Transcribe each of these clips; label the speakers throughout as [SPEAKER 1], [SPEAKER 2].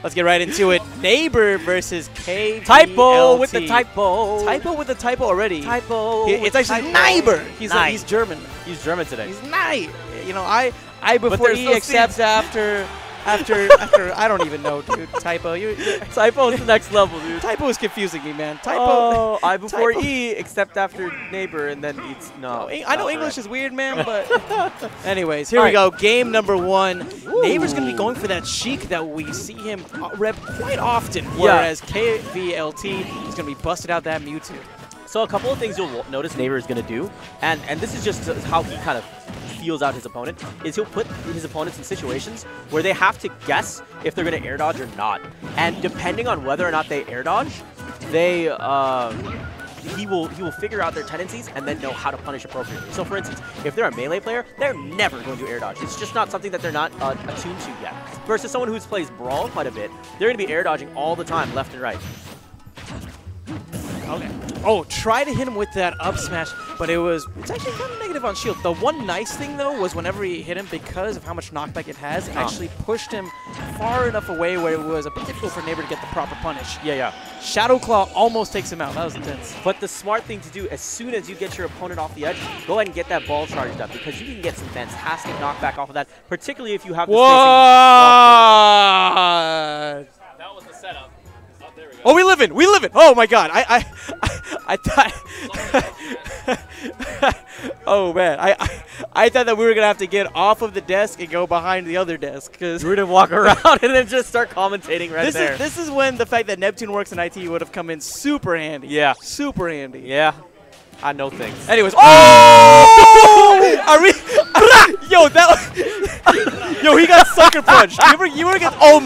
[SPEAKER 1] Let's get right into it. Neighbor versus KVLT.
[SPEAKER 2] Typo with the typo.
[SPEAKER 1] Typo with the typo already.
[SPEAKER 2] Typo.
[SPEAKER 1] It's actually neighbor. He's German.
[SPEAKER 2] He's German today.
[SPEAKER 1] He's nice. You know, I before he accepts after I don't even know, dude. Typo.
[SPEAKER 2] Typo is the next level, dude.
[SPEAKER 1] Typo is confusing me, man. Typo.
[SPEAKER 2] Oh, I before
[SPEAKER 1] typo.
[SPEAKER 2] E except after neighbor and then it's no.
[SPEAKER 1] I know English is weird, man, but anyways, here we go. Game number 1. Ooh. Neighbor's gonna be going for that Sheik that we see him rep quite often, whereas KVLT is gonna be busted out that MewTwo.
[SPEAKER 2] So a couple of things you'll notice Neighbor is gonna do, and this is just how he kind of feels out his opponent, is he'll put his opponents in situations where they have to guess if they're going to air dodge or not. And depending on whether or not they air dodge, he will figure out their tendencies and then know how to punish appropriately. So for instance, if they're a melee player, they're never going to air dodge. It's just not something that they're not attuned to yet. Versus someone who plays Brawl quite a bit, they're going to be air dodging all the time, left and right.
[SPEAKER 1] Okay. Oh, try to hit him with that up smash, but it's actually kind of negative on shield. The one nice thing, though, was whenever he hit him, because of how much knockback it has, it actually pushed him far enough away where it was a bit difficult for Neighbor to get the proper punish.
[SPEAKER 2] Yeah.
[SPEAKER 1] Shadow Claw almost takes him out. That was intense.
[SPEAKER 2] But the smart thing to do, as soon as you get your opponent off the edge, go ahead and get that ball charged up, because you can get some fantastic knockback off of that, particularly if you have the
[SPEAKER 1] What?
[SPEAKER 2] That was the setup. There we go.
[SPEAKER 1] Oh, we live in. Oh my God, I thought. Oh man, I thought that we were gonna have to get off of the desk and go behind the other desk, because
[SPEAKER 2] we're gonna walk around and then just start commentating right there.
[SPEAKER 1] This is when the fact that Neptune works in IT would have come in super handy.
[SPEAKER 2] Yeah,
[SPEAKER 1] super handy.
[SPEAKER 2] Yeah, I know things.
[SPEAKER 1] Anyways, oh! Are we? Yo, yo, he got sucker punched. You were get. Oh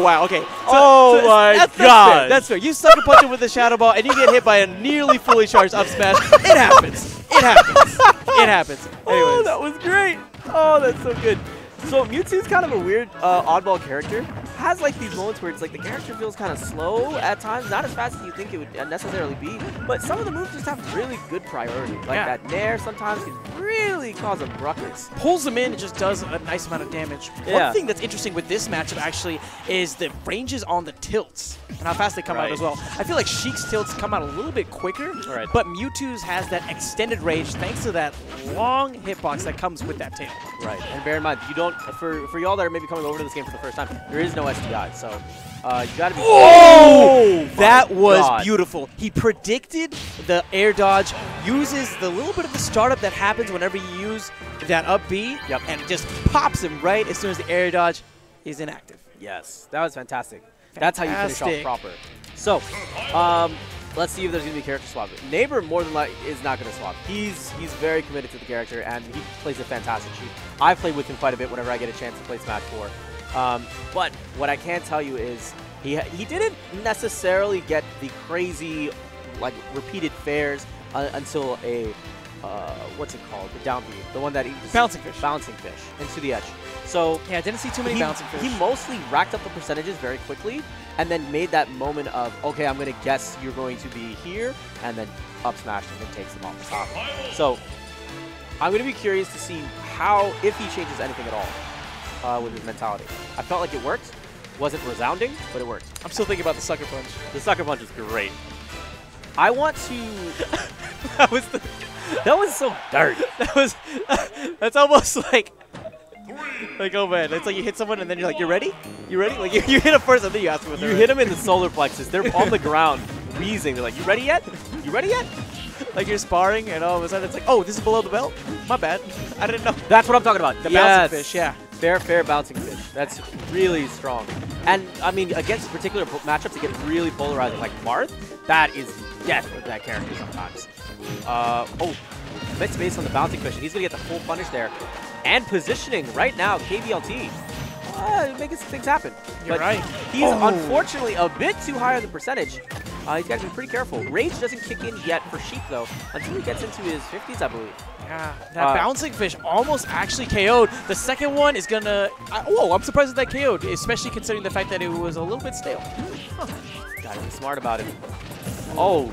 [SPEAKER 1] wow. Okay.
[SPEAKER 2] So, my God.
[SPEAKER 1] That's fair. You sucker punch him with the shadow ball, and you get hit by a nearly fully charged up smash. It happens. It happens. Anyways.
[SPEAKER 2] Oh, that was great. Oh, that's so good. So Mewtwo's kind of a weird oddball character. Has like these moments where it's like the character feels kind of slow at times, not as fast as you think it would necessarily be, but some of the moves just have really good priority. Like that Nair sometimes can really cause a ruckus.
[SPEAKER 1] Pulls them in, it just does a nice amount of damage. One thing that's interesting with this matchup actually is the ranges on the tilts and how fast they come out as well. I feel like Sheik's tilts come out a little bit quicker, but Mewtwo's has that extended range thanks to that long hitbox that comes with that tail.
[SPEAKER 2] Right, and bear in mind, you don't, for y'all that are maybe coming over to this game for the first time, there is no SDI, so you gotta be.
[SPEAKER 1] Oh, that was beautiful. He predicted the air dodge, uses the little bit of the startup that happens whenever you use that up B, and it just pops him right as soon as the air dodge is inactive.
[SPEAKER 2] Yes, that was fantastic. That's how you finish off proper. So, let's see if there's gonna be character swap. Neighbor more than likely is not gonna swap. He's very committed to the character and he plays a fantastic Sheik. I've played with him quite a bit whenever I get a chance to play Smash 4. But what I can tell you is he didn't necessarily get the crazy like repeated fares until a what's it called? The down B, the one that he just
[SPEAKER 1] bouncing fish
[SPEAKER 2] into the edge. So
[SPEAKER 1] yeah, I didn't see too many bouncing fish.
[SPEAKER 2] He mostly racked up the percentages very quickly and then made that moment of, okay, I'm going to guess you're going to be here, and then up smash and then takes them off the top. So I'm going to be curious to see if he changes anything at all with his mentality. I felt like it worked. Wasn't resounding, but it worked.
[SPEAKER 1] I'm still thinking about the sucker punch.
[SPEAKER 2] The sucker punch is great. I want to...
[SPEAKER 1] that was so dark. That's almost like oh man, it's like you hit someone and then you're like, you ready? You ready? Like you hit them first and then you ask them.
[SPEAKER 2] You hit them in the solar plexus. They're on the ground, wheezing. They're like, you ready yet? You ready yet?
[SPEAKER 1] Like you're sparring and all of a sudden it's like, oh, this is below the belt? My bad. I didn't know.
[SPEAKER 2] That's what I'm talking about.
[SPEAKER 1] The bouncing fish, yeah.
[SPEAKER 2] Fair bouncing fish. That's really strong. And I mean, against particular matchups, it gets really polarizing. Like Marth, that is death with that character sometimes. Mid space on the bouncing fish, and he's gonna get the full punish there. And positioning right now, KVLT, making some things happen.
[SPEAKER 1] You're right.
[SPEAKER 2] He's unfortunately a bit too high on the percentage. He's got to be pretty careful. Rage doesn't kick in yet for Sheik, though, until he gets into his 50s, I believe.
[SPEAKER 1] Yeah, that bouncing fish almost actually KO'd. The second one is gonna... I'm surprised that KO'd, especially considering the fact that it was a little bit stale.
[SPEAKER 2] Gotta be smart about it. Oh,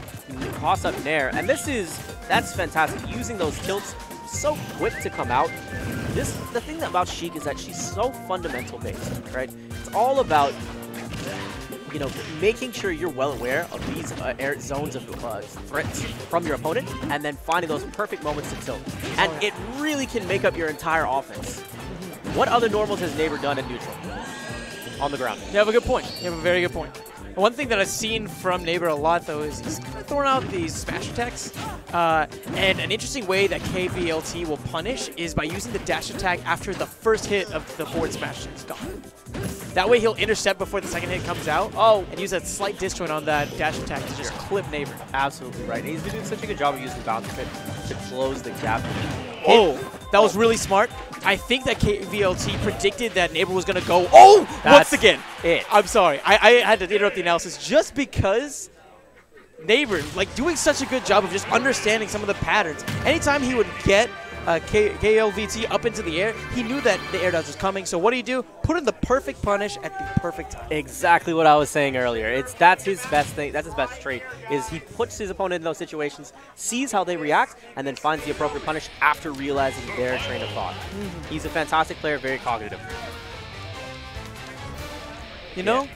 [SPEAKER 2] toss up Nair. And that's fantastic. Using those tilts so quick to come out. The thing about Sheik is that she's so fundamental based, right? It's all about you know, making sure you're well aware of these air zones of threats from your opponent, and then finding those perfect moments to tilt. And it really can make up your entire offense. What other normals has Neighbor done in neutral? On the ground.
[SPEAKER 1] You have a good point. You have a very good point. One thing that I've seen from Neighbor a lot, though, is he's kind of throwing out these smash attacks. And an interesting way that KVLT will punish is by using the dash attack after the first hit of the forward smash is gone. That way he'll intercept before the second hit comes out and use a slight disjoint on that dash attack to just clip Neighbor.
[SPEAKER 2] Absolutely right. And he's been doing such a good job of using bounce pit to close the gap.
[SPEAKER 1] Oh, that was really smart. I think that KVLT predicted that Neighbor was going to go, once again. I'm sorry. I had to interrupt the analysis just because Neighbor, like, doing such a good job of just understanding some of the patterns. Anytime he would get KLVT up into the air, he knew that the air dodge was coming. So what do you do? Put in the perfect punish at the perfect time.
[SPEAKER 2] Exactly what I was saying earlier. That's his best thing. That's his best trait. Is he puts his opponent in those situations, sees how they react, and then finds the appropriate punish after realizing their train of thought. He's a fantastic player, very cognitive.
[SPEAKER 1] You know,